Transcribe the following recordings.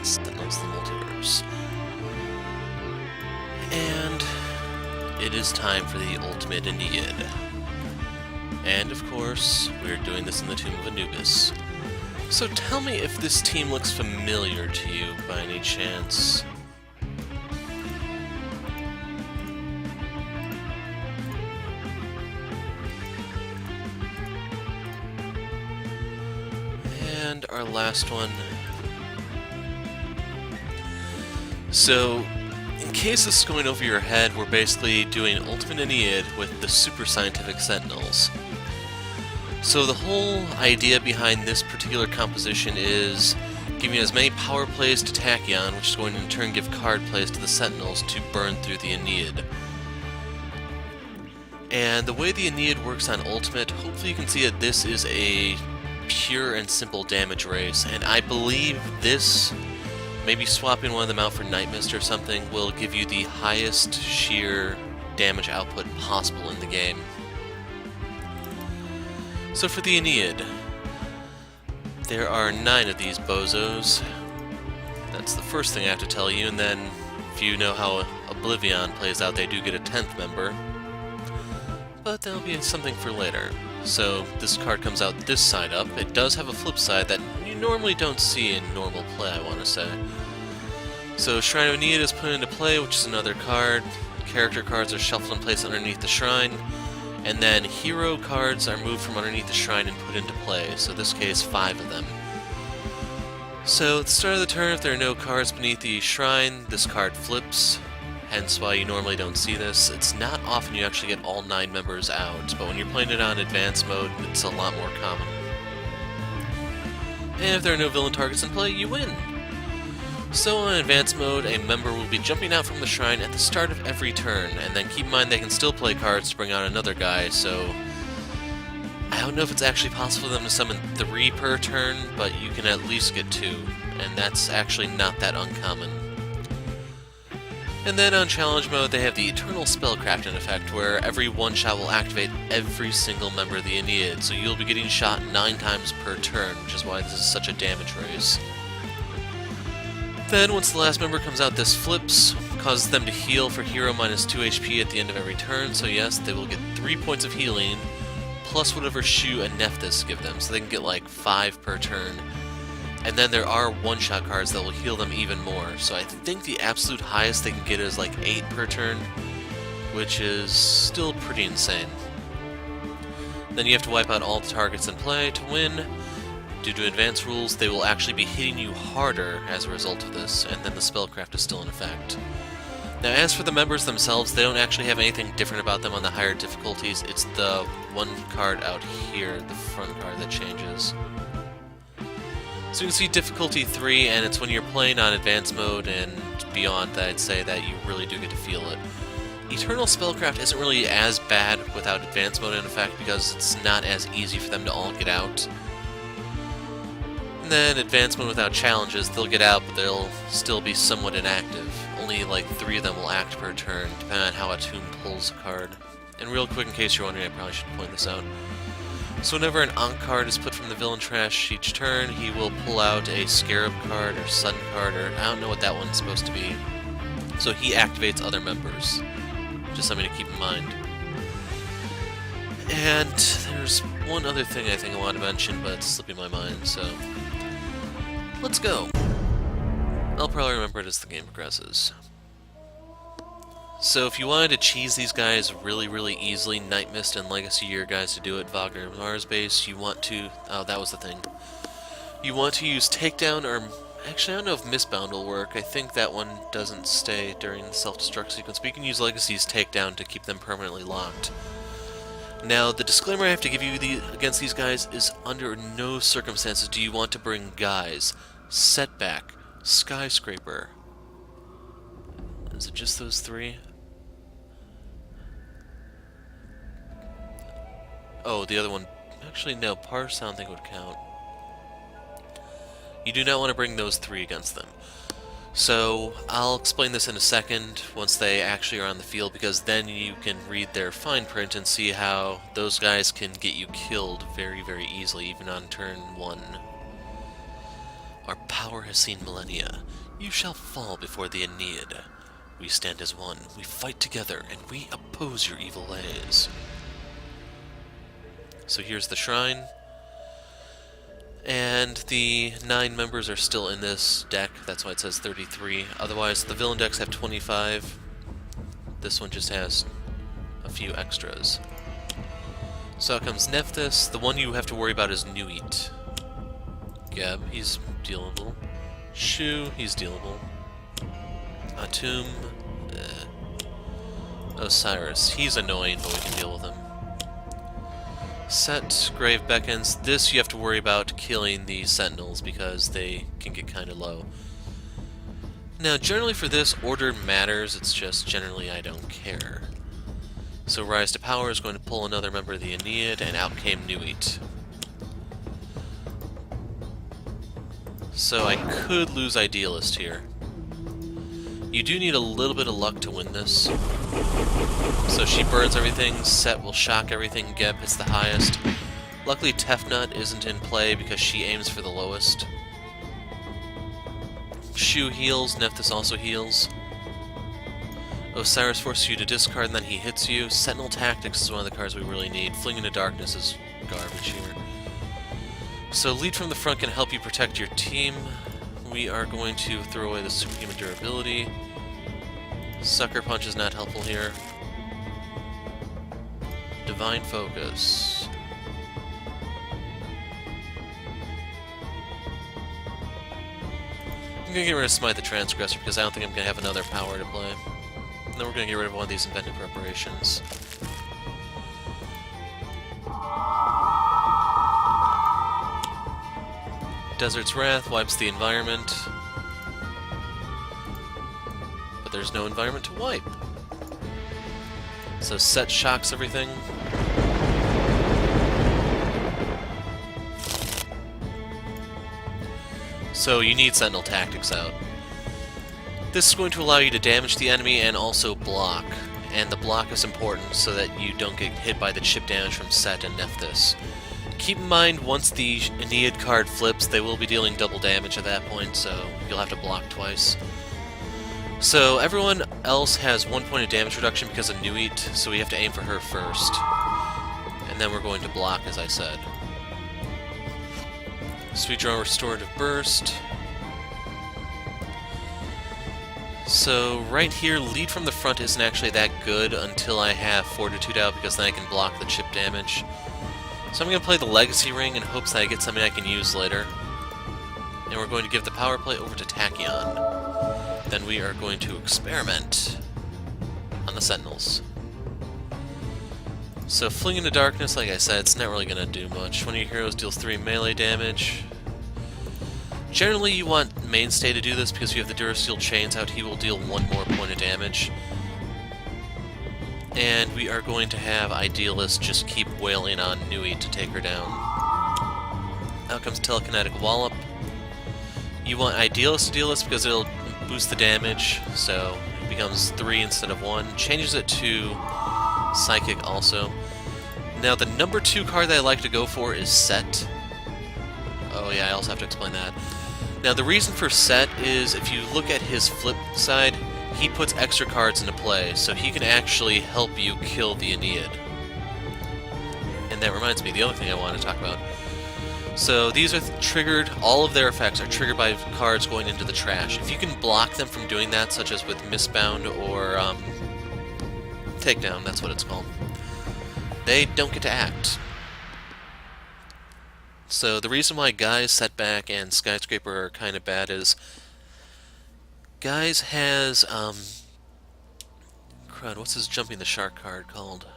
Sentinels the Multiverse. And it is time for the ultimate Ennead. And of course, we're doing this in the tomb of Anubis. So tell me if this team looks familiar to you by any chance. And our last one. So, in case this is going over your head, we're basically doing Ultimate Ennead with the super scientific Sentinels. So the whole idea behind this particular composition is giving as many power plays to Tachyon, which is going to in turn give card plays to the Sentinels to burn through the Ennead. And the way the Ennead works on Ultimate, hopefully you can see that this is a pure and simple damage race, and I believe this, maybe swapping one of them out for Night Mist or something, will give you the highest sheer damage output possible in the game. So for the Ennead, there are 9 of these bozos. That's the first thing I have to tell you, and then if you know how Oblivion plays out, they do get a 10th member. But that'll be something for later. So this card comes out this side up. It does have a flip side that you normally don't see in normal play, I want to say. So Shrine of Ennead is put into play, which is another card. Character cards are shuffled and placed underneath the shrine. And then hero cards are moved from underneath the shrine and put into play. So in this case, 5 of them. So at the start of the turn, if there are no cards beneath the shrine, this card flips. Hence why you normally don't see this. It's not often you actually get all 9 members out, but when you're playing it on advanced mode, it's a lot more common. And if there are no villain targets in play, you win! So on advanced mode, a member will be jumping out from the shrine at the start of every turn, and then keep in mind they can still play cards to bring out another guy, so I don't know if it's actually possible for them to summon 3 per turn, but you can at least get 2, and that's actually not that uncommon. And then on challenge mode, they have the Eternal Spellcrafting effect, where every one-shot will activate every single member of the Ennead, so you'll be getting shot 9 times per turn, which is why this is such a damage race. Then, once the last member comes out, this flips, causes them to heal for hero minus 2 HP at the end of every turn, so yes, they will get 3 points of healing, plus whatever Shu and Nephthys give them, so they can get like 5 per turn. And then there are one-shot cards that will heal them even more, so I think the absolute highest they can get is like 8 per turn, which is still pretty insane. Then you have to wipe out all the targets in play to win. Due to advanced rules, they will actually be hitting you harder as a result of this, and then the spellcraft is still in effect. Now as for the members themselves, they don't actually have anything different about them on the higher difficulties. It's the one card out here, the front card, that changes. So you can see difficulty 3, and it's when you're playing on advanced mode and beyond that I'd say that you really do get to feel it. Eternal Spellcraft isn't really as bad without advanced mode in effect because it's not as easy for them to all get out. And then advanced mode without challenges, they'll get out but they'll still be somewhat inactive. Only like 3 of them will act per turn, depending on how a tomb pulls a card. And real quick, in case you're wondering, I probably should point this out. So whenever an Ankh card is put from the villain trash each turn, he will pull out a Scarab card or Sun card, or I don't know what that one's supposed to be. So he activates other members. Just something to keep in mind. And there's one other thing I think I want to mention, but it's slipping my mind, so let's go. I'll probably remember it as the game progresses. So if you wanted to cheese these guys really easily, Night Mist and Legacy Year guys to do it, Wagner Mars base, you want to... oh, that was the thing. You want to use Takedown, or... actually, I don't know if Mistbound will work. I think that one doesn't stay during the self-destruct sequence, but you can use Legacy's Takedown to keep them permanently locked. Now, the disclaimer I have to give you against these guys is under no circumstances do you want to bring guys, Setback, Skyscraper. Is it just those 3? Oh, the other one... actually, no, Parse I don't think would count. You do not want to bring those 3 against them. So, I'll explain this in a second, once they actually are on the field, because then you can read their fine print and see how those guys can get you killed very easily, even on turn 1. Our power has seen millennia. You shall fall before the Ennead. We stand as one, we fight together, and we oppose your evil ways. So here's the shrine. And the 9 members are still in this deck, that's why it says 33. Otherwise, the villain decks have 25. This one just has a few extras. So out comes Nephthys. The one you have to worry about is Nuit. Geb, he's dealable. Shu, he's dealable. Atum, Osiris, he's annoying, but we can deal with him. Set, Grave Beckons. This you have to worry about killing the Sentinels because they can get kind of low. Now, generally for this, order matters, it's just generally I don't care. So Rise to Power is going to pull another member of the Ennead, and out came Nuit. So I could lose Idealist here. You do need a little bit of luck to win this. So she burns everything, Set will shock everything, Geb hits the highest. Luckily Tefnut isn't in play because she aims for the lowest. Shu heals, Nephthys also heals. Osiris forces you to discard and then he hits you. Sentinel Tactics is one of the cards we really need. Fling into Darkness is garbage here. So lead from the front can help you protect your team. We are going to throw away the Superhuman Durability. Sucker Punch is not helpful here. Divine Focus. I'm going to get rid of Smite the Transgressor because I don't think I'm going to have another power to play. And then we're going to get rid of one of these Invented Preparations. Desert's Wrath wipes the environment. But there's no environment to wipe. So Set shocks everything. So you need Sentinel Tactics out. This is going to allow you to damage the enemy and also block. And the block is important so that you don't get hit by the chip damage from Set and Nephthys. Keep in mind, once the Ennead card flips, they will be dealing double damage at that point, so you'll have to block twice. So everyone else has 1 point of damage reduction because of Nuit, so we have to aim for her first. And then we're going to block, as I said. So we draw Restorative Burst. So right here, lead from the front isn't actually that good until I have Fortitude out, because then I can block the chip damage. So I'm going to play the Legacy Ring in hopes that I get something I can use later. And we're going to give the power play over to Tachyon. Then we are going to experiment on the Sentinels. So Fling into Darkness, like I said, it's not really going to do much. One of your heroes deals 3 melee damage. Generally you want Mainstay to do this because if you have the Durasteel Chains out, he will deal 1 more point of damage. And we are going to have Idealist just keep wailing on Nuit to take her down. Out comes Telekinetic Wallop. You want Idealist to deal this because it'll boost the damage, so it becomes 3 instead of 1. Changes it to Psychic also. Now the number 2 card that I like to go for is Set. Oh yeah, I also have to explain that. Now the reason for Set is if you look at his flip side, he puts extra cards into play, so he can actually help you kill the Ennead. And that reminds me, the other thing I want to talk about. So these are triggered, all of their effects are triggered by cards going into the trash. If you can block them from doing that, such as with Mistbound or Takedown, that's what it's called, they don't get to act. So the reason why Guy's Setback and Skyscraper are kind of bad is Guy's has, crud, what's his Jumping the Shark card called?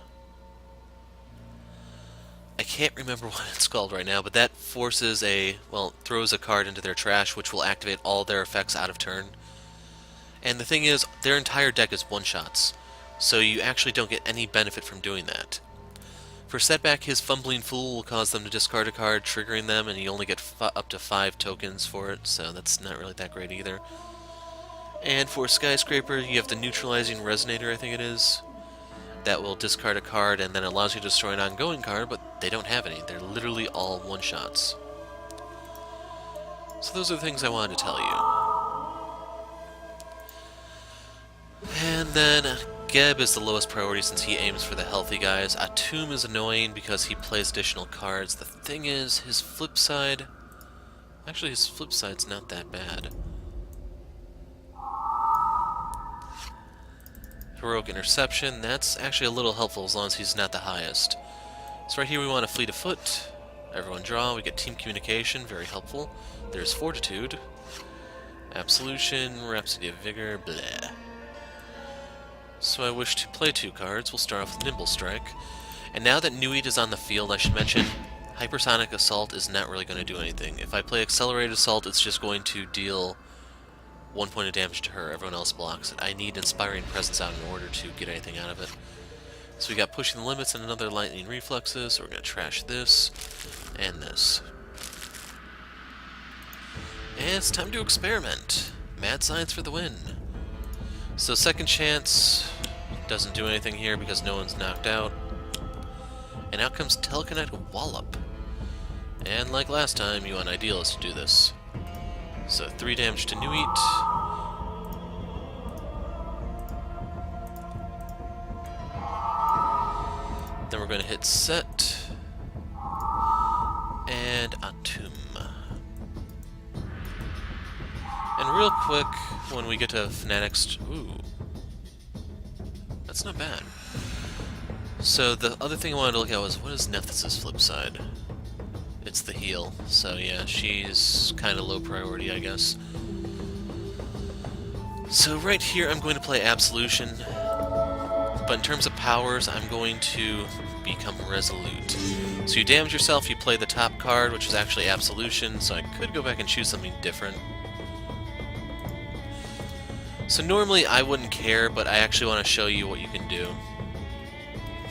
I can't remember what it's called right now, but that forces throws a card into their trash, which will activate all their effects out of turn. And the thing is, their entire deck is one-shots, so you actually don't get any benefit from doing that. For Setback, his Fumbling Fool will cause them to discard a card, triggering them, and you only get up to 5 tokens for it, so that's not really that great either. And for Skyscraper, you have the Neutralizing Resonator, I think it is, that will discard a card and then allows you to destroy an ongoing card, but they don't have any. They're literally all one-shots. So those are the things I wanted to tell you. And then Geb is the lowest priority since he aims for the healthy guys. Atum is annoying because he plays additional cards. The thing is, his flip side... Actually, his flip side's not that bad. Heroic Interception, that's actually a little helpful as long as he's not the highest. So right here we want a Fleet of Foot. Everyone draw, we get Team Communication, very helpful. There's Fortitude. Absolution, Rhapsody of Vigor, bleh. So I wish to play 2 cards. We'll start off with Nimble Strike. And now that Ennead is on the field, I should mention Hypersonic Assault is not really going to do anything. If I play Accelerated Assault, it's just going to deal 1 point of damage to her. Everyone else blocks it. I need Inspiring Presence out in order to get anything out of it. So we got Pushing the Limits and another Lightning Reflexes, so we're going to trash this and this. And it's time to experiment. Mad Science for the win. So second chance doesn't do anything here because no one's knocked out. And out comes Telekinetic Wallop. And like last time, you want Idealist to do this. So 3 damage to Ennead. Then we're going to hit Set. And Atum. And real quick, when we get to Fanatics... Ooh. That's not bad. So the other thing I wanted to look at was, what is Nephthys' flip side? It's the heal. So yeah, she's kind of low priority, I guess. So right here, I'm going to play Absolution. But in terms of powers, I'm going to become Resolute. So you damage yourself, you play the top card, which is actually Absolution, so I could go back and choose something different. So normally I wouldn't care, but I actually want to show you what you can do.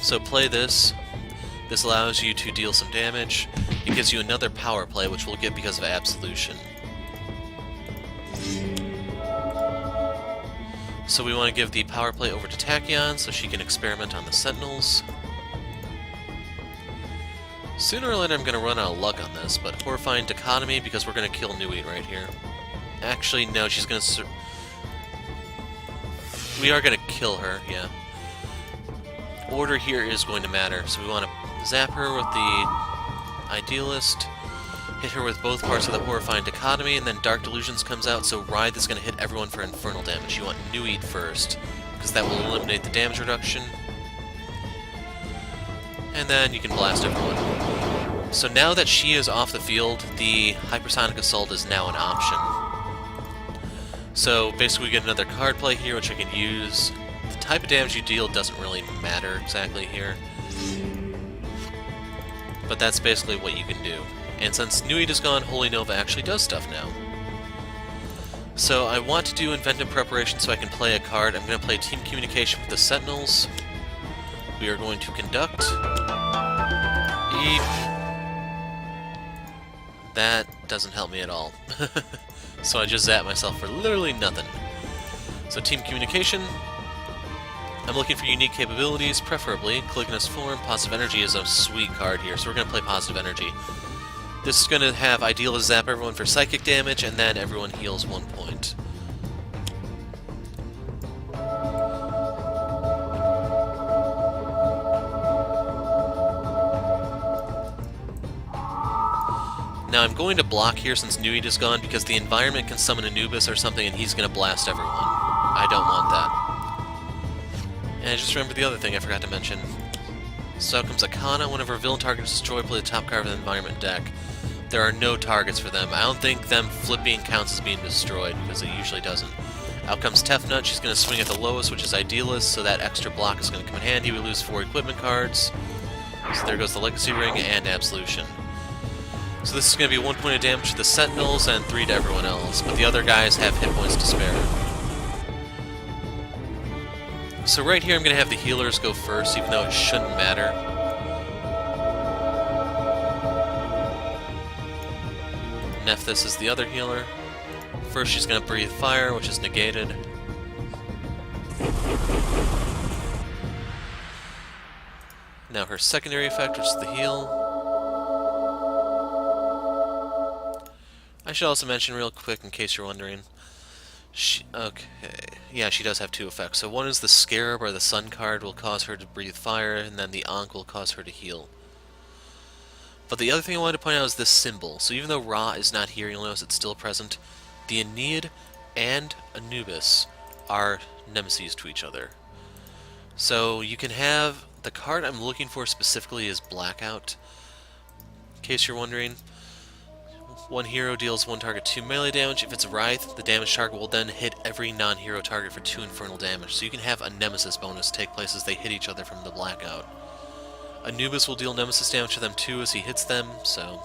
So play this. This allows you to deal some damage. It gives you another power play, which we'll get because of Absolution. So we want to give the power play over to Tachyon so she can experiment on the Sentinels. Sooner or later I'm going to run out of luck on this, but Horrifying Dichotomy because we're going to kill Ennead right here. Actually, no, she's going to... We are going to kill her, yeah. Order here is going to matter, so we want to zap her with the Idealist, hit her with both parts of the Horrifying Dichotomy, and then Dark Delusions comes out, so Writhe is going to hit everyone for infernal damage. You want Ennead first, because that will eliminate the damage reduction. And then you can blast everyone. So now that she is off the field, the Hypersonic Assault is now an option. So basically we get another card play here, which I can use. The type of damage you deal doesn't really matter exactly here. But that's basically what you can do. And since Ennead is gone, Holy Nova actually does stuff now. So I want to do Inventive Preparation so I can play a card. I'm going to play Team Communication with the Sentinels. We are going to Conduct. Eep. That doesn't help me at all. So I just zapped myself for literally nothing. So Team Communication. I'm looking for unique capabilities, preferably Clickiness Form. Positive Energy is a sweet card here, so we're going to play Positive Energy. This is going to have Idealist zap everyone for psychic damage, and then everyone heals 1 point. Now I'm going to block here since Ennead is gone because the environment can summon Anubis or something and he's going to blast everyone. I don't want that. And I just remembered the other thing I forgot to mention. So out comes Akana. Whenever a villain target is destroyed, play the top card of the environment deck. There are no targets for them. I don't think them flipping counts as being destroyed because it usually doesn't. Out comes Tefnut. She's going to swing at the lowest, which is Idealist, so that extra block is going to come in handy. We lose 4 equipment cards. So there goes the Legacy Ring and Absolution. So this is going to be 1 point of damage to the Sentinels and 3 to everyone else, but the other guys have hit points to spare. So right here I'm going to have the healers go first, even though it shouldn't matter. Nephthys is the other healer. First she's going to breathe fire, which is negated. Now her secondary effect, which is the heal. I should also mention real quick, in case you're wondering, okay, yeah, she does have two effects. So one is the Scarab, or the Sun card, will cause her to breathe fire, and then the Ankh will cause her to heal. But the other thing I wanted to point out is this symbol. So even though Ra is not here, you'll notice it's still present. The Ennead and Anubis are nemesis to each other. So you can have, the card I'm looking for specifically is Blackout. In case you're wondering, one hero deals one target 2 melee damage. If it's Wraith, the damage target will then hit every non-hero target for 2 infernal damage. So you can have a nemesis bonus take place as they hit each other from the Blackout. Anubis will deal nemesis damage to them too as he hits them, so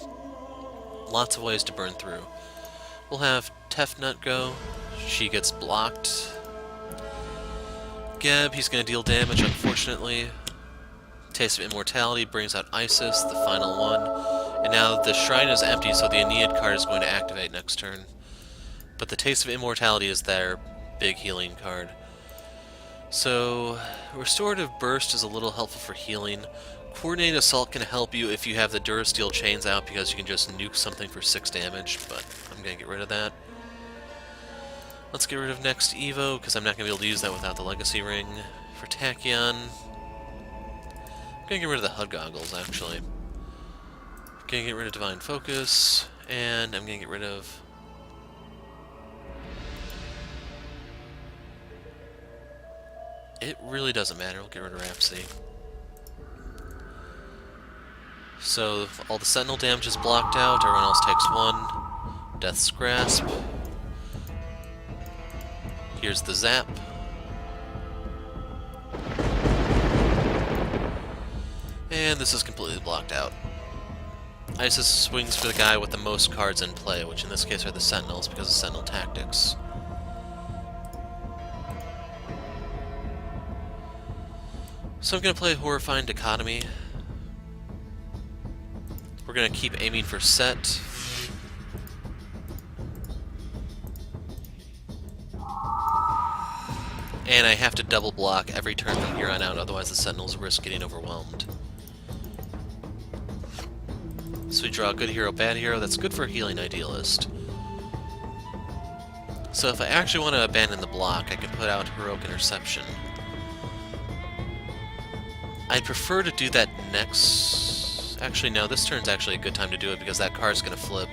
lots of ways to burn through. We'll have Tefnut go. She gets blocked. Geb, he's going to deal damage, unfortunately. Taste of Immortality brings out Isis, the final one. And now the shrine is empty, so the Ennead card is going to activate next turn. But the Taste of Immortality is their big healing card. So, Restorative Burst is a little helpful for healing. Coordinated Assault can help you if you have the Durasteel chains out, because you can just nuke something for 6 damage, but I'm going to get rid of that. Let's get rid of next Evo, because I'm not going to be able to use that without the Legacy Ring. For Tachyon, I'm going to get rid of the HUD goggles, actually. I'm going to get rid of Divine Focus, and I'm going to get rid of... It really doesn't matter, we'll get rid of Rhapsody. So, all the Sentinel damage is blocked out, everyone else takes 1. Death's Grasp. Here's the Zap. And this is completely blocked out. Isis swings for the guy with the most cards in play, which in this case are the Sentinels, because of Sentinel Tactics. So I'm going to play Horrifying Dichotomy. We're going to keep aiming for Set. And I have to double block every turn from here on out, otherwise the Sentinels risk getting overwhelmed. So we draw good hero, bad hero. That's good for a healing idealist. So if I actually want to abandon the block, I can put out Heroic Interception. I'd prefer to do that next... Actually, no, this turn's actually a good time to do it because that card's going to flip.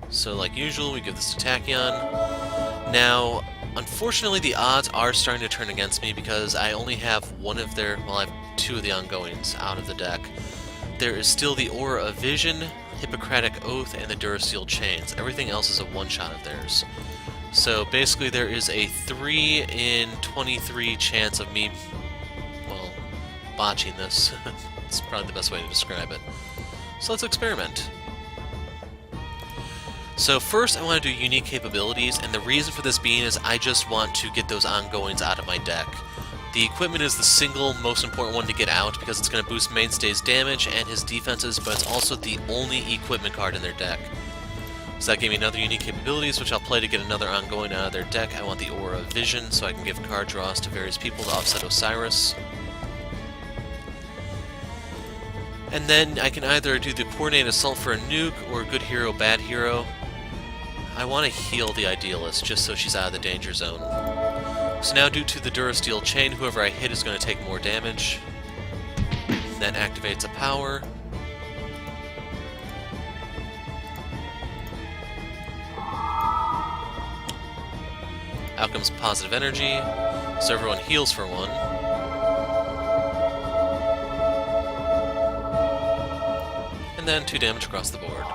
So like usual, we give this to Tachyon. Now, unfortunately the odds are starting to turn against me because I only have one of their... Well, I have 2 of the ongoings out of the deck. There is still the Aura of Vision, Hippocratic Oath, and the Durasteel Chains. Everything else is a one-shot of theirs. So basically there is a 3 in 23 chance of me, well, botching this. It's probably the best way to describe it. So let's experiment. So first I want to do unique capabilities, and the reason for this being is I just want to get those ongoings out of my deck. The equipment is the single most important one to get out because it's going to boost Mainstay's damage and his defenses, but it's also the only equipment card in their deck. So that gave me another unique capabilities, which I'll play to get another ongoing out of their deck. I want the Aura of Vision, so I can give card draws to various people to offset Osiris. And then I can either do the Coordinated Assault for a nuke, or good hero, bad hero. I want to heal the Idealist, just so she's out of the danger zone. So now due to the Durasteel Chain, whoever I hit is going to take more damage. That activates a power. Out comes Positive Energy, so everyone heals for 1. And then 2 damage across the board.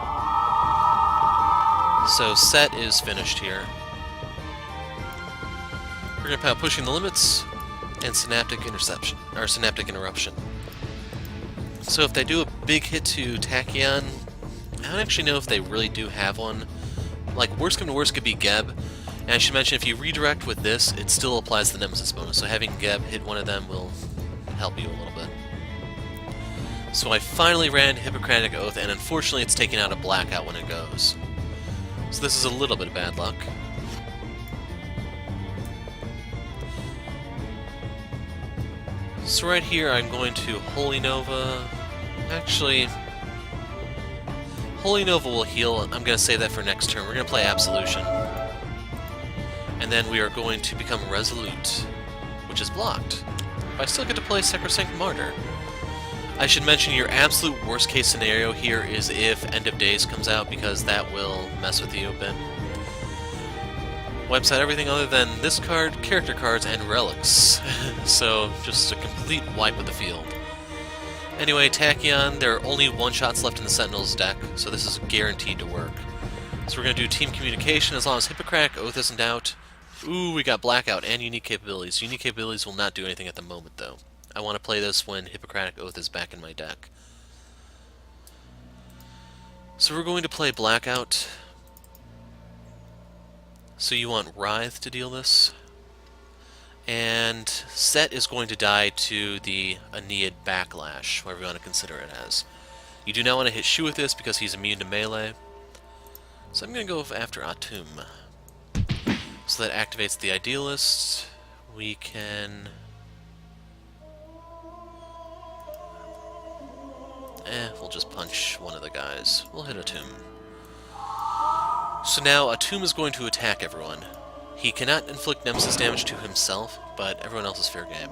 So Set is finished here. We're going to put Pushing the Limits and Synaptic Interception, or Synaptic Interruption. So if they do a big hit to Tachyon, I don't actually know if they really do have one. Like, worst come to worst could be Geb. And I should mention, if you redirect with this, it still applies the Nemesis bonus, so having Geb hit one of them will help you a little bit. So I finally ran Hippocratic Oath, and unfortunately it's taking out a Blackout when it goes. So this is a little bit of bad luck. So right here I'm going to Holy Nova. Actually, Holy Nova will heal. I'm going to save that for next turn. We're going to play Absolution. And then we are going to become Resolute, which is blocked. But I still get to play Sacrosanct Martyr. I should mention your absolute worst case scenario here is if End of Days comes out, because that will mess with you a bit. Wipes out everything other than this card, character cards, and relics. So, just a complete wipe of the field. Anyway, Tachyon, there are only one-shots left in the Sentinels deck, so this is guaranteed to work. So we're going to do Team Communication as long as Hippocratic Oath isn't out. Ooh, we got Blackout and Unique Capabilities. Unique Capabilities will not do anything at the moment, though. I want to play this when Hippocratic Oath is back in my deck. So we're going to play Blackout. So you want Writhe to deal this. And Set is going to die to the Ennead Backlash, whatever you want to consider it as. You do not want to hit Shu with this because he's immune to melee. So I'm going to go after Atum. So that activates the Idealist. We can... we'll just punch one of the guys. We'll hit Atum. So now Atum is going to attack everyone. He cannot inflict Nemesis damage to himself, but everyone else is fair game.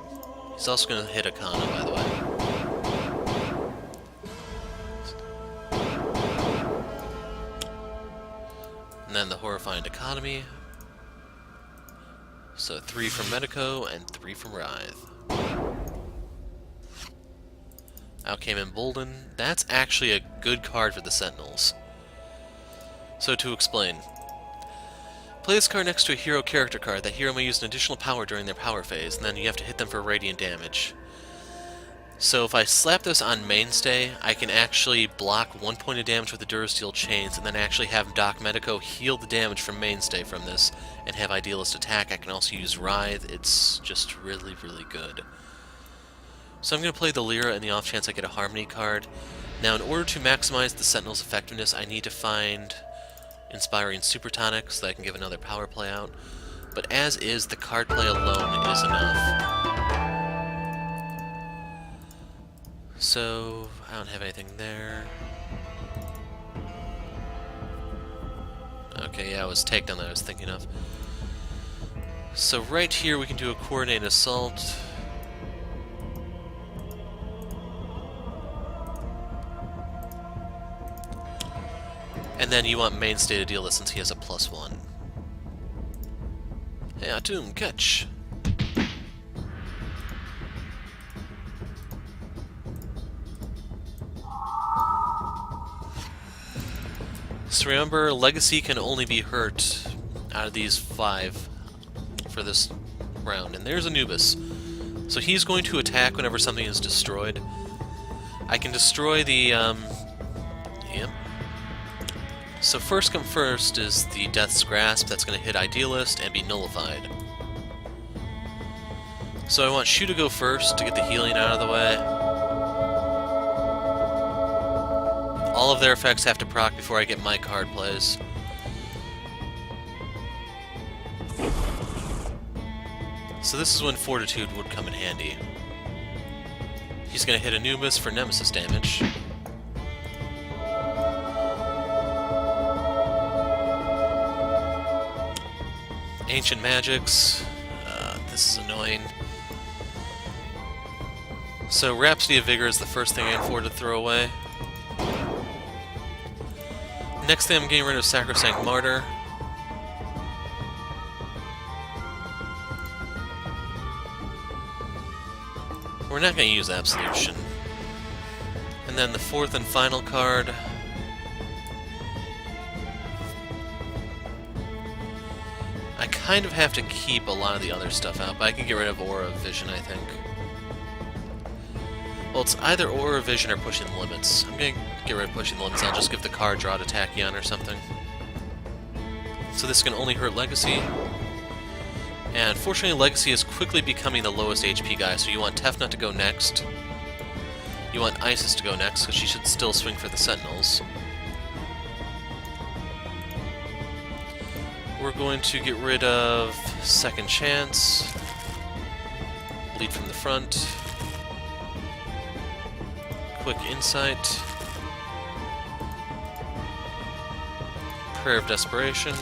He's also going to hit Akana, by the way. And then the Horrifying Dichotomy. So 3 from Medico and 3 from Writhe. Out came Embolden. That's actually a good card for the Sentinels. So to explain. Play this card next to a hero character card. That hero may use an additional power during their power phase, and then you have to hit them for radiant damage. So if I slap this on Mainstay, I can actually block 1 point of damage with the Durasteel Chains, and then actually have Doc Medico heal the damage from Mainstay from this, and have Idealist attack. I can also use Writhe. It's just really, really good. So I'm going to play the Lyra in the off chance I get a Harmony card. Now, in order to maximize the Sentinel's effectiveness, I need to find Inspiring Super Tonic so that I can give another power play out. But as is, the card play alone is enough. So, I don't have anything there. Okay, yeah, it was Takedown that I was thinking of. So right here we can do a Coordinated Assault. And then you want Mainstay to deal this since he has a +1. Hey, Atum, catch! So remember, Legacy can only be hurt out of these 5 for this round. And there's Anubis. So he's going to attack whenever something is destroyed. I can destroy the, yep. So first come first is the Death's Grasp. That's going to hit Idealist and be nullified. So I want Shu to go first to get the healing out of the way. All of their effects have to proc before I get my card plays. So this is when Fortitude would come in handy. He's going to hit Anubis for Nemesis damage. Ancient Magics. This is annoying. So Rhapsody of Vigor is the first thing I can afford to throw away. Next thing I'm getting rid of Sacrosanct Martyr. We're not going to use Absolution. And then the fourth and final card. I kind of have to keep a lot of the other stuff out, but I can get rid of Aura of Vision, I think. Well, it's either Aura of Vision or Pushing the Limits. I'm going to get rid of Pushing the Limits. I'll just give the card draw to Tachyon or something. So this can only hurt Legacy. And unfortunately, Legacy is quickly becoming the lowest HP guy, so you want Tefnut to go next. You want Isis to go next, because she should still swing for the Sentinels. We're going to get rid of Second Chance. Lead from the front. Quick Insight. Prayer of Desperation.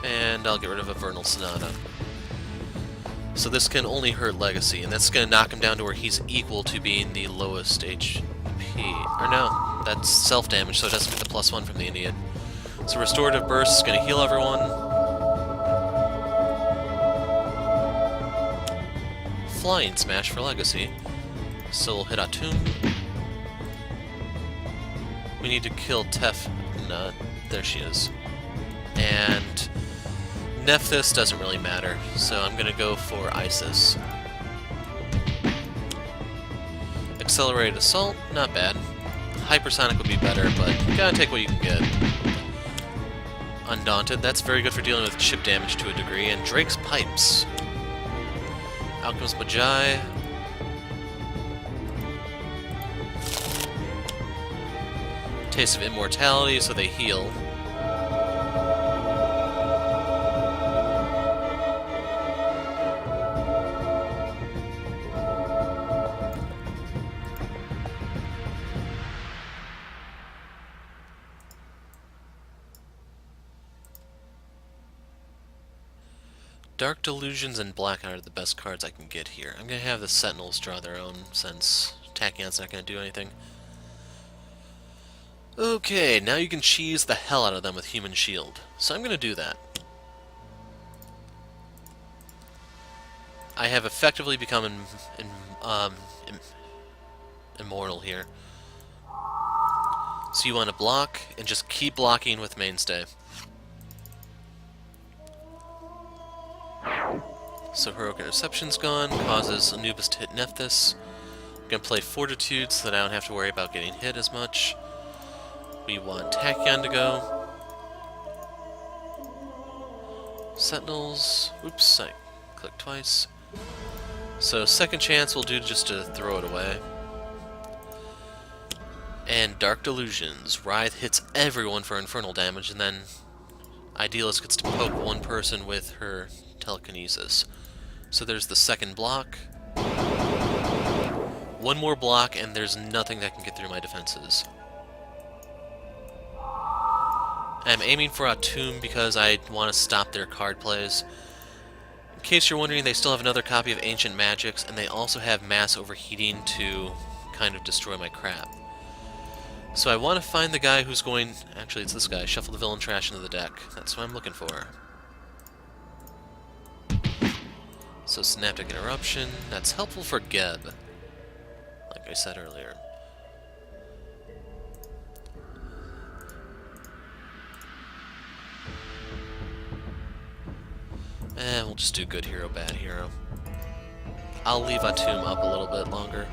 And I'll get rid of a Vernal Sonata. So this can only hurt Legacy, and that's going to knock him down to where he's equal to being the lowest HP. Or no, that's self-damage, so it doesn't get the +1 from the Ennead. So Restorative Burst is going to heal everyone. Flying Smash for Legacy. So we'll hit Atum. We need to kill Tefna. There she is. And Nephthys doesn't really matter, so I'm going to go for Isis. Accelerated Assault, not bad. Hypersonic would be better, but you gotta take what you can get. Undaunted, that's very good for dealing with chip damage to a degree, and Drake's Pipes. Out comes Magi. Taste of Immortality, so they heal. Dark Delusions and Blackout are the best cards I can get here. I'm going to have the Sentinels draw their own, since Tachyon's not going to do anything. Okay, now you can cheese the hell out of them with Human Shield. So I'm going to do that. I have effectively become immortal here. So you want to block, and just keep blocking with Mainstay. So Heroic Interception's gone, causes Anubis to hit Nephthys. I'm going to play Fortitude so that I don't have to worry about getting hit as much. We want Tachyon to go. Sentinels. Oops, I clicked twice. So second chance we'll do just to throw it away. And Dark Delusions. Writhe hits everyone for infernal damage, and then Idealist gets to poke one person with her telekinesis. So there's the second block. One more block, and there's nothing that can get through my defenses. I'm aiming for Atum because I want to stop their card plays. In case you're wondering, they still have another copy of Ancient Magics, and they also have Mass Overheating to kind of destroy my crap. So I want to find the guy who's going... Actually, it's this guy. Shuffle the villain trash into the deck. That's what I'm looking for. So Synaptic Interruption, that's helpful for Geb, like I said earlier. And we'll just do good hero, bad hero. I'll leave Atum up a little bit longer.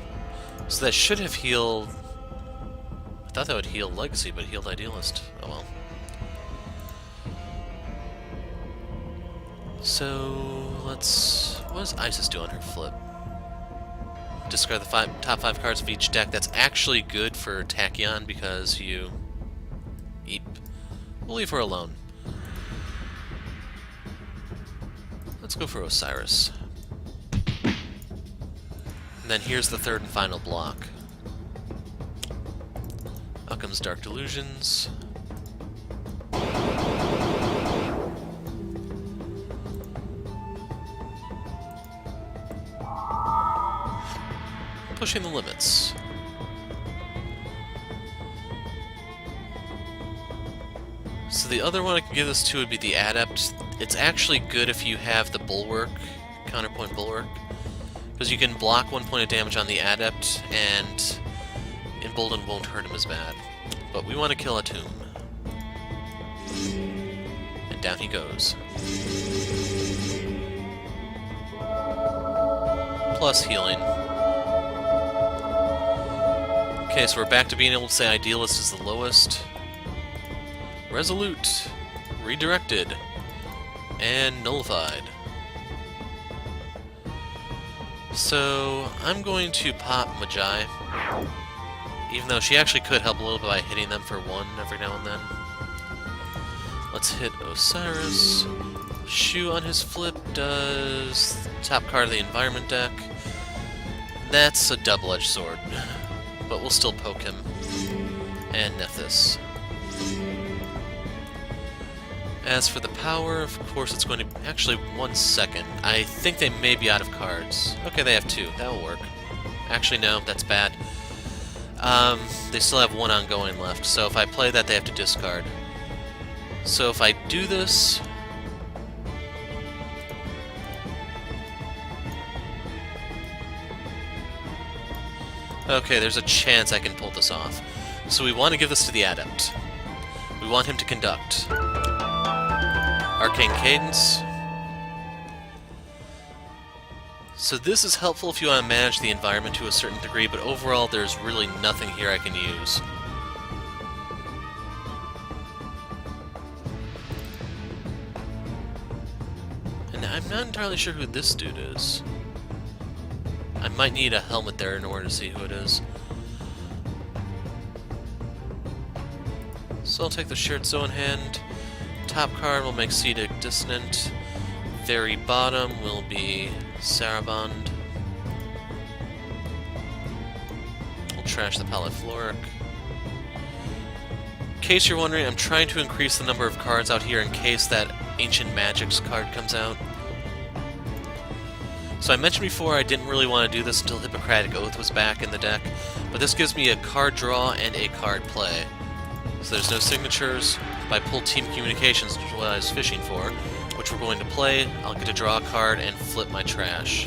So that should have healed... I thought that would heal Legacy, but it healed Idealist. Oh well. So, let's... What does Isis do on her flip? Discard the top 5 cards of each deck. That's actually good for Tachyon because you... Eep. We'll leave her alone. Let's go for Osiris. And then here's the third and final block. Out comes Dark Delusions. Pushing the limits. So the other one I could give this to would be the Adept. It's actually good if you have the Bulwark, Counterpoint Bulwark, because you can block 1 point of damage on the Adept, and Embolden won't hurt him as bad. But we want to kill Atum. And down he goes. Plus healing. Okay, so we're back to being able to say Idealist is the lowest. Resolute. Redirected. And nullified. So, I'm going to pop Magi. Even though she actually could help a little bit by hitting them for 1 every now and then. Let's hit Osiris. Shu on his flip does top card of the environment deck. That's a double-edged sword. But we'll still poke him. And Nephthys. As for the power, of course it's going to... Actually, 1 second. I think they may be out of cards. Okay, they have 2. That will work. Actually, no, that's bad. They still have 1 ongoing left, so if I play that, they have to discard. So if I do this... Okay, there's a chance I can pull this off. So we want to give this to the Adept. We want him to conduct. Arcane Cadence. So this is helpful if you want to manage the environment to a certain degree, but overall there's really nothing here I can use. And I'm not entirely sure who this dude is. I might need a helmet there in order to see who it is. So I'll take the Shared Zone hand. Top card will make Cedic Dissonant. Very bottom will be Saraband. We'll trash the Polyfloric. In case you're wondering, I'm trying to increase the number of cards out here in case that Ancient Magics card comes out. So I mentioned before I didn't really want to do this until Hippocratic Oath was back in the deck, but this gives me a card draw and a card play. So there's no signatures. If I pull Team Communications, which is what I was fishing for, which we're going to play, I'll get to draw a card and flip my trash.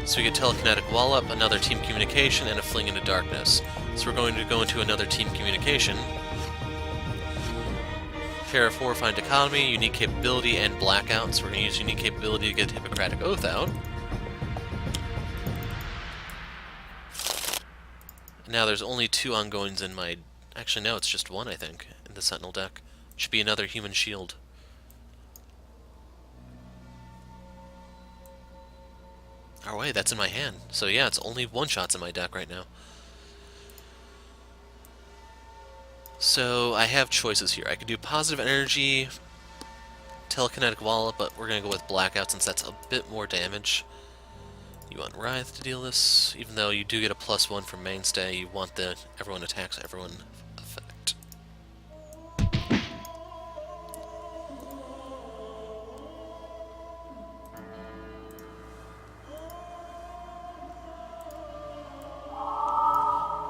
So we get Telekinetic Wallop, another Team Communication, and a Fling into Darkness. So we're going to go into another Team Communication. Pair of Horrifying Dichotomy, Unique Capability, and Blackout. So we're going to use Unique Capability to get Hippocratic Oath out. Now there's only 2 ongoings in my... Actually, no, it's just 1, I think, in the Sentinel deck. Should be another Human Shield. Oh wait, that's in my hand. So yeah, it's only 1-shots in my deck right now. So I have choices here. I could do Positive Energy, Telekinetic Wallop, but we're going to go with Blackout since that's a bit more damage. You want Writhe to deal this, even though you do get a +1 from Mainstay, you want the everyone attacks everyone effect.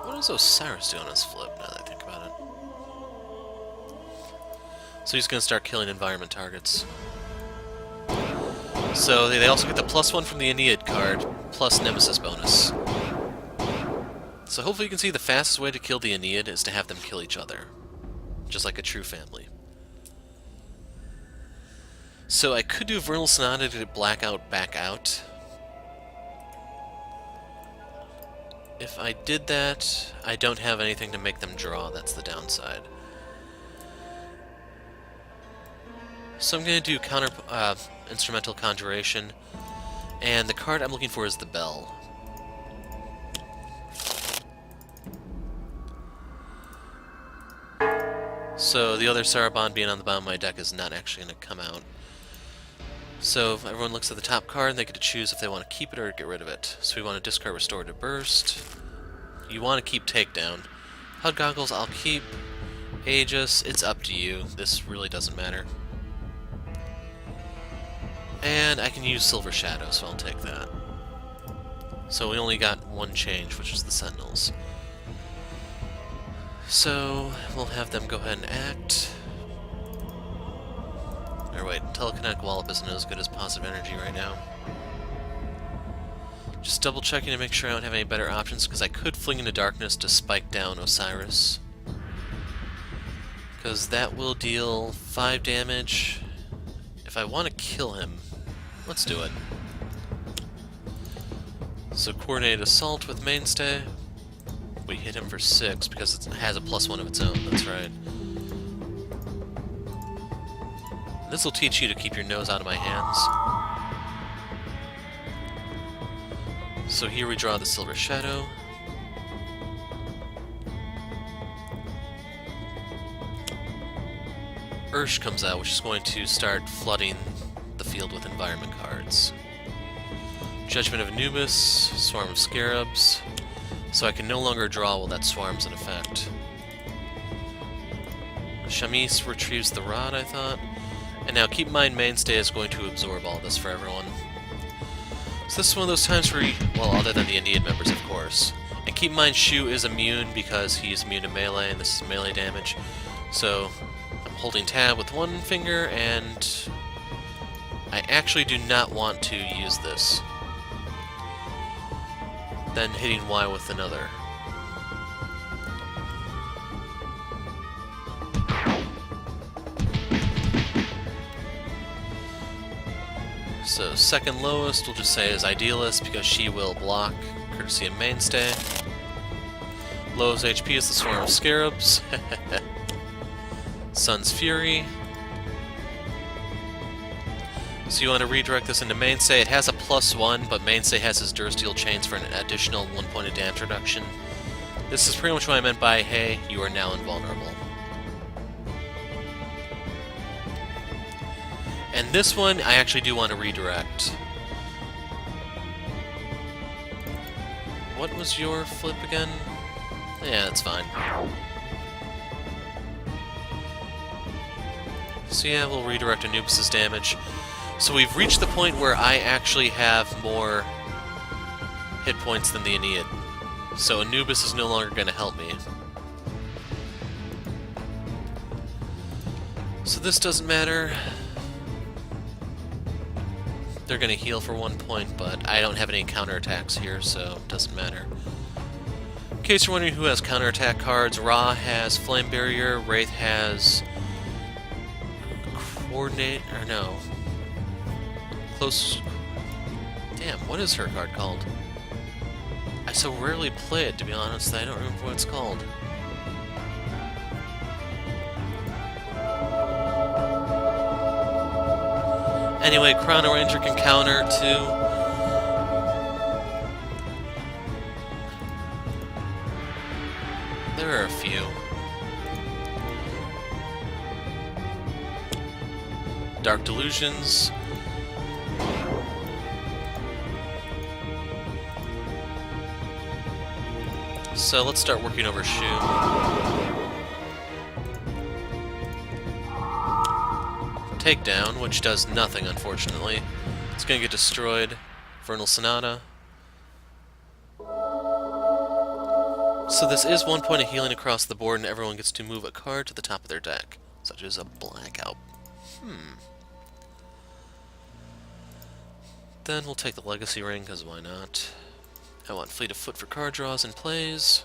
What does Osiris do on his flip, now that I think about it? So he's going to start killing environment targets. So they also get the +1 from the Ennead card, plus Nemesis bonus. So hopefully you can see the fastest way to kill the Ennead is to have them kill each other. Just like a true family. So I could do Vernal Sonata to get Blackout back out. If I did that, I don't have anything to make them draw, that's the downside. So I'm going to do Instrumental Conjuration, and the card I'm looking for is the Bell. So the other Saraband being on the bottom of my deck is not actually going to come out. So if everyone looks at the top card, they get to choose if they want to keep it or get rid of it. So we want to discard Restorative Burst. You want to keep Takedown. HUD Goggles I'll keep. Aegis, it's up to you. This really doesn't matter. And I can use Silver Shadow, so I'll take that. So we only got 1 change, which is the Sentinels. So we'll have them go ahead and act. Or wait, Telekinetic Wallop isn't as good as Positive Energy right now. Just double checking to make sure I don't have any better options, because I could Fling into Darkness to spike down Osiris. Because that will deal 5 damage. If I want to kill him, let's do it. So Coordinated Assault with Mainstay. We hit him for 6 because it has a +1 of its own, that's right. This will teach you to keep your nose out of my hands. So here we draw the Silver Shadow. Ursh comes out, which is going to start flooding the field with environment cards. Judgment of Anubis, Swarm of Scarabs, so I can no longer draw while that swarm's in effect. Shamis retrieves the rod, I thought. And now keep in mind, Mainstay is going to absorb all this for everyone. So this is one of those times where, well, other than the Ennead members, of course. And keep in mind, Shu is immune because he's immune to melee, and this is melee damage. So I'm holding tab with one finger, and I actually do not want to use this. Then hitting Y with another. So second lowest we'll just say is Idealist because she will block, courtesy of Mainstay. Lowest HP is the Swarm of Scarabs. Sun's Fury. So you want to redirect this into Mainstay. It has a +1, but Mainstay has his Dursteel Chains for an additional 1 point of damage reduction. This is pretty much what I meant by, hey, you are now invulnerable. And this one, I actually do want to redirect. What was your flip again? Yeah, that's fine. So yeah, we'll redirect Anubis' damage. So we've reached the point where I actually have more hit points than the Ennead. So Anubis is no longer going to help me. So this doesn't matter. They're going to heal for 1 point, but I don't have any counterattacks here, so it doesn't matter. In case you're wondering who has counterattack cards, Ra has Flame Barrier, Wraith has Coordinate, or no. Close... Damn, what is her card called? I so rarely play it, to be honest, that I don't remember what it's called. Anyway, Chrono Ranger can counter, too. There are a few. Dark Delusions. So let's start working over Shu. Takedown, which does nothing, unfortunately. It's gonna get destroyed. Vernal Sonata. So this is 1 point of healing across the board, and everyone gets to move a card to the top of their deck, such as a Blackout. Then we'll take the Legacy Ring, because why not? I want Fleet of Foot for card draws and plays.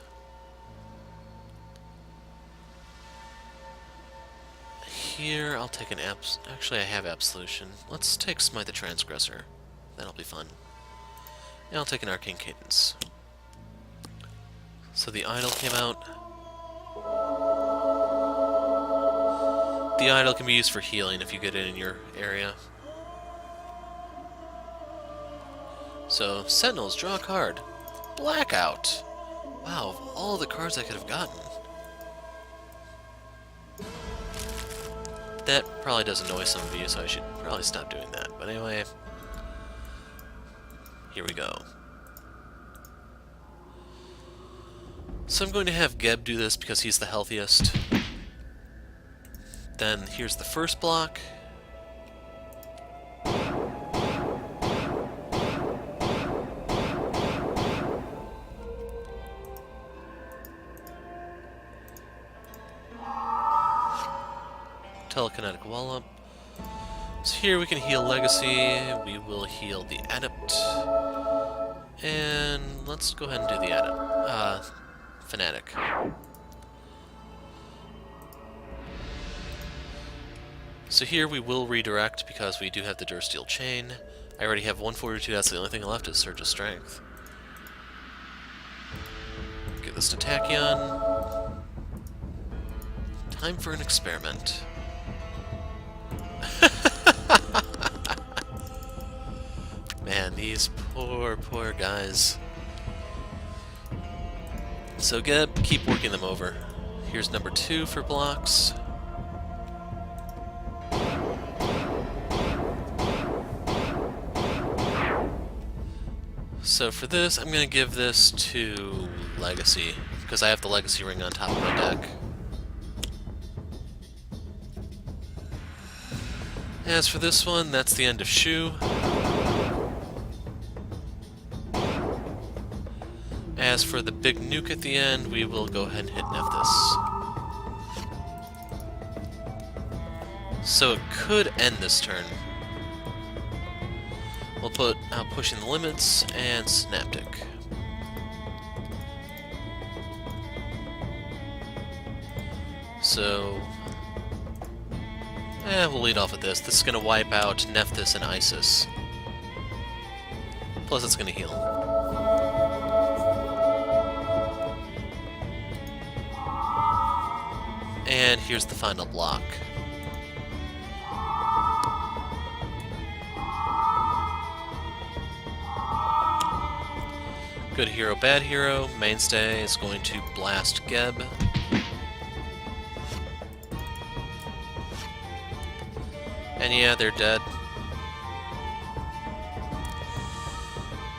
Here, I'll take an actually, I have Absolution. Let's take Smite the Transgressor. That'll be fun. And I'll take an Arcane Cadence. So the Idol came out. The Idol can be used for healing if you get it in your area. So, Sentinels, draw a card. Blackout! Wow, of all the cards I could have gotten. That probably does annoy some of you, so I should probably stop doing that. But anyway, here we go. So I'm going to have Geb do this because he's the healthiest. Then here's the first block. Telekinetic Wallop. So here we can heal Legacy, we will heal the Adept, and let's go ahead and do the Adept. Fanatic. So here we will redirect because we do have the Dursteel Chain. I already have 142, that's the only thing left is Surge of Strength. Give this to Tachyon. Time for an experiment. Man, these poor guys. So Geb, keep working them over. Here's number 2 for blocks. So for this, I'm going to give this to Legacy, because I have the Legacy Ring on top of my deck. As for this one, that's the end of Shu. As for the big nuke at the end, we will go ahead and hit Nephthys. So it could end this turn. We'll put out Pushing the Limits and Synaptic. So, we'll lead off with this. This is going to wipe out Nephthys and Isis. Plus it's going to heal. And here's the final block. Good hero, bad hero. Mainstay is going to blast Geb. And yeah, they're dead.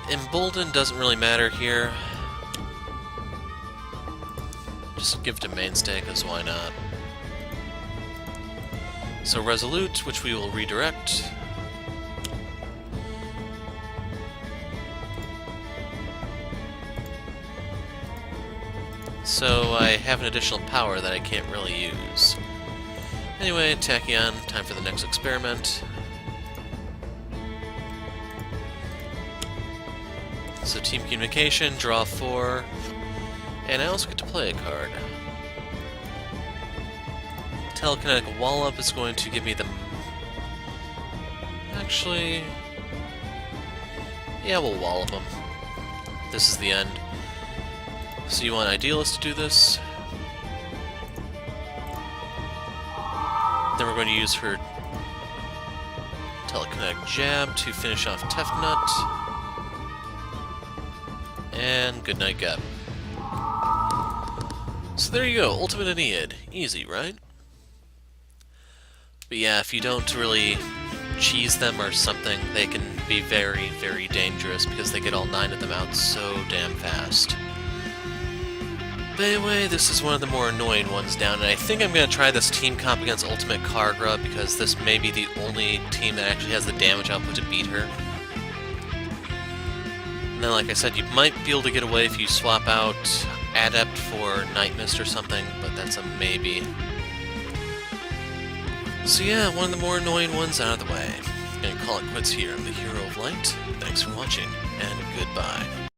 Embolden doesn't really matter here. Just give it to Mainstay, because why not? So Resolute, which we will redirect. So I have an additional power that I can't really use. Anyway, Tachyon, time for the next experiment. So Team Communication, draw 4, and I also get to play a card. Telekinetic Wallop is going to give me the... Actually... Yeah, we'll Wallop him. This is the end. So you want Idealist to do this. Then we're going to use her Telekinetic Jab to finish off Tefnut. And good night, Geb. So there you go, Ultimate Ennead. Easy, right? But yeah, if you don't really cheese them or something, they can be very, very dangerous because they get all 9 of them out so damn fast. But anyway, this is one of the more annoying ones down, and I think I'm going to try this team comp against Ultimate Kargra because this may be the only team that actually has the damage output to beat her. And then, like I said, you might be able to get away if you swap out Adept for Night Mist or something, but that's a maybe. So yeah, one of the more annoying ones out of the way. I'm going to call it quits here. I'm the Hero of Light. Thanks for watching, and goodbye.